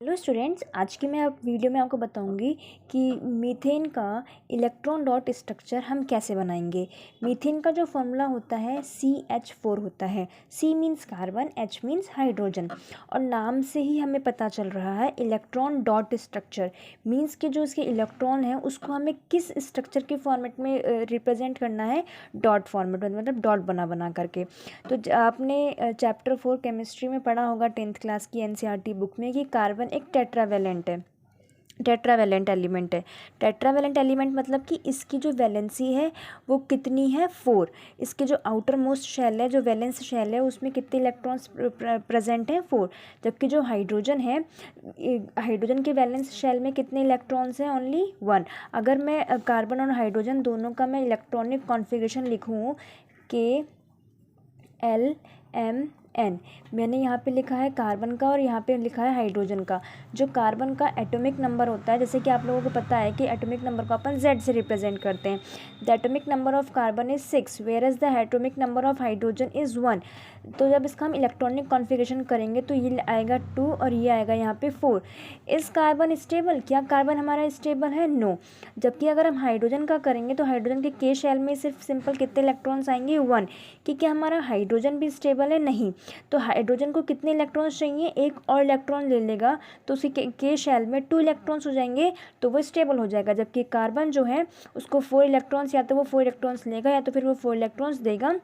Hello students, आज की मैं वीडियो में आपको बताऊंगी कि मीथेन का इलेक्ट्रॉन डॉट स्ट्रक्चर हम कैसे बनाएंगे। मीथेन का जो फॉर्मूला होता है CH4 होता है। C means carbon, H means hydrogen, और नाम से ही हमें पता चल रहा है इलेक्ट्रॉन डॉट स्ट्रक्चर मीन्स कि जो इसके इलेक्ट्रॉन है उसको हमें किस स्ट्रक्चर के फॉर्मेट में रिप्रेजेंट करना है, डॉट फॉर्मेट में, मतलब डॉट बना करके। तो आपने चैप्टर 4 केमिस्ट्री में पढ़ा होगा 10th क्लास की NCERT बुक में कि कार्बन एक टेट्रावेलेंट एलिमेंट है। टेट्रावेलेंट एलिमेंट मतलब कि इसकी जो वैलेंसी है वो कितनी है, 4। इसके जो आउटर मोस्ट शेल है, जो वैलेंस शेल है, उसमें कितने इलेक्ट्रॉन्स प्रेजेंट हैं, 4। जबकि जो हाइड्रोजन है, हाइड्रोजन के वैलेंस शेल में कितने इलेक्ट्रॉन्स हैं, ओनली 1। अगर मैं कार्बन और हाइड्रोजन दोनों का मैं इलेक्ट्रॉनिक कॉन्फ़िगरेशन लिखूँ KLMN, मैंने यहाँ पे लिखा है कार्बन का और यहाँ पे लिखा है हाइड्रोजन का। जो कार्बन का एटॉमिक नंबर होता है, जैसे कि आप लोगों को पता है कि एटॉमिक नंबर को अपन Z से रिप्रेजेंट करते हैं। The atomic number of carbon is 6 whereas the atomic number of hydrogen is 1। तो जब इसका हम इलेक्ट्रॉनिक कॉन्फ़िगरेशन करेंगे तो ये आएगा 2 और ये आएगा यहाँ पे 4। इस कार्बन स्टेबल, क्या कार्बन हमारा स्टेबल है? नो। जबकि अगर हम हाइड्रोजन का करेंगे तो हाइड्रोजन के K शेल में सिर्फ सिंपल कितने इलेक्ट्रॉन्स आएंगे, 1। कि क्या हमारा हाइड्रोजन भी स्टेबल है? नहीं। तो हाइड्रोजन को कितने इलेक्ट्रॉन्स चाहिए, एक और इलेक्ट्रॉन ले लेगा तो उसके K शेल में 2 इलेक्ट्रॉन्स हो जाएंगे, तो वो स्टेबल हो जाएगा। जबकि कार्बन जो है उसको 4 इलेक्ट्रॉन्स, या तो वो 4 इलेक्ट्रॉन्स लेगा या तो फिर वो 4 इलेक्ट्रॉन्स देगा,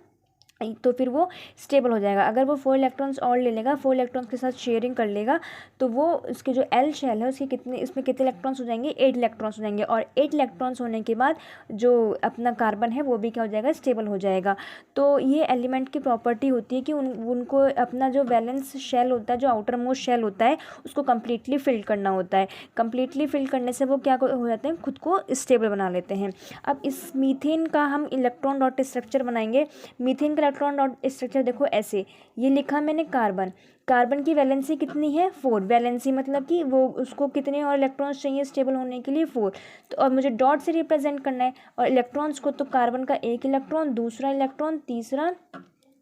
तो फिर वो स्टेबल हो जाएगा। अगर वो 4 इलेक्ट्रॉन्स और ले लेगा, 4 इलेक्ट्रॉन्स के साथ शेयरिंग कर लेगा, तो वो उसके जो L शेल है उसके कितने, इसमें कितने इलेक्ट्रॉन्स हो जाएंगे, 8 इलेक्ट्रॉन्स हो जाएंगे। और 8 इलेक्ट्रॉन्स होने के बाद जो अपना कार्बन है वो भी क्या हो जाएगा, स्टेबल हो जाएगा। तो ये एलिमेंट की प्रॉपर्टी होती है कि उनको अपना जो वैलेंस शेल होता है, जो आउटर मोस्ट शेल होता है, उसको कम्प्लीटली फिल करना होता है। कम्प्लीटली फिल करने से वो क्या हो जाते हैं, खुद को स्टेबल बना लेते हैं। अब इस मीथेन का हम इलेक्ट्रॉन डॉट स्ट्रक्चर बनाएंगे। मीथेन का इलेक्ट्रॉन डॉट स्ट्रक्चर देखो ऐसे, ये लिखा मैंने कार्बन की वैलेंसी कितनी है, 4। वैलेंसी मतलब कि वो उसको कितने और इलेक्ट्रॉन्स चाहिए स्टेबल होने के लिए, 4। तो और मुझे डॉट से रिप्रेजेंट करना है, और इलेक्ट्रॉन्स को तो कार्बन का एक इलेक्ट्रॉन, दूसरा इलेक्ट्रॉन, तीसरा,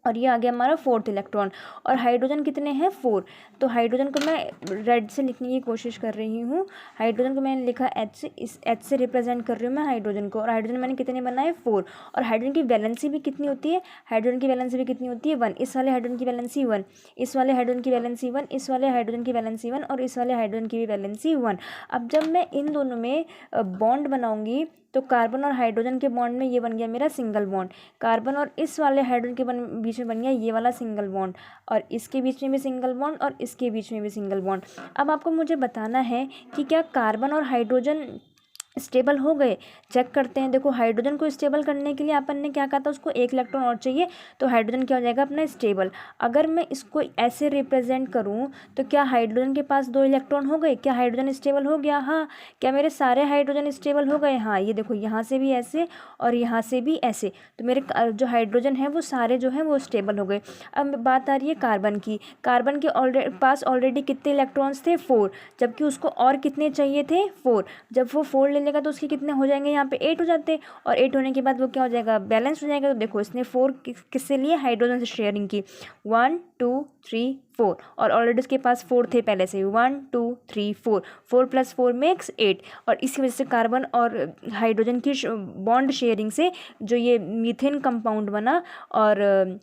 और ये आ गया हमारा 4th इलेक्ट्रॉन। और हाइड्रोजन कितने हैं, 4। तो हाइड्रोजन को मैं रेड से लिखने की कोशिश कर रही हूँ। हाइड्रोजन को मैंने लिखा H से, इस H से रिप्रेजेंट कर रही हूँ मैं हाइड्रोजन को। और हाइड्रोजन मैंने कितने बनाए, 4। और हाइड्रोजन की वैलेंसी भी कितनी होती है, हाइड्रोजन की वैलेंसी भी कितनी होती है, 1। इस वाले हाइड्रोजन की वैलेंसी 1, इस वाले हाइड्रोजन की वैलेंसी 1, इस वाले हाइड्रोजन की वैलेंसी 1, और इस वाले हाइड्रोजन की भी वैलेंसी 1। अब जब मैं इन दोनों में बॉन्ड बनाऊंगी तो कार्बन और हाइड्रोजन के बॉन्ड में ये बन गया मेरा सिंगल बॉन्ड। कार्बन और इस वाले हाइड्रोजन के बीच में बन गया ये वाला सिंगल बॉन्ड, और इसके बीच में भी सिंगल बॉन्ड, और इसके बीच में भी सिंगल बॉन्ड। अब आपको मुझे बताना है कि क्या कार्बन और हाइड्रोजन स्टेबल हो गए। चेक करते हैं। देखो, हाइड्रोजन को स्टेबल करने के लिए अपन ने क्या कहा था, उसको एक इलेक्ट्रॉन और चाहिए, तो हाइड्रोजन क्या हो जाएगा अपना स्टेबल। अगर मैं इसको ऐसे रिप्रेजेंट करूं तो क्या हाइड्रोजन के पास 2 इलेक्ट्रॉन हो गए, क्या हाइड्रोजन स्टेबल हो गया? हाँ। क्या मेरे सारे हाइड्रोजन स्टेबल हो गए? हाँ। ये देखो, यहाँ से भी ऐसे और यहाँ से भी ऐसे, तो मेरे जो हाइड्रोजन है वो सारे जो हैं वो स्टेबल हो गए। अब बात आ रही है कार्बन की। कार्बन के पास ऑलरेडी कितने इलेक्ट्रॉन्स थे, 4। जबकि उसको और कितने चाहिए थे, 4। जब वो 4 ले लेगा तो उसके कितने हो जाएंगे, यहाँ पे 8 हो जाते, और 8 होने के बाद वो क्या हो जाएगा, बैलेंस हो जाएगा। तो देखो, इसने 4 किससे लिए, हाइड्रोजन से शेयरिंग की, 1 2 3 4, और ऑलरेडी उसके पास 4 थे पहले से, 1 2 3 4, 4 + 4 मेक्स 8। और इसकी वजह से कार्बन और हाइड्रोजन की बॉन्ड शेयरिंग से जो ये मीथेन कंपाउंड बना, और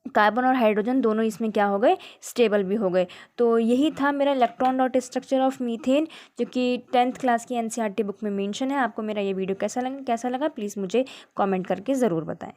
कार्बन और हाइड्रोजन दोनों इसमें क्या हो गए, स्टेबल भी हो गए। तो यही था मेरा electron dot structure of methane, जो कि 10th क्लास की NCERT बुक में मेंशन है। आपको मेरा ये वीडियो कैसा लगा प्लीज़ मुझे कमेंट करके ज़रूर बताएं।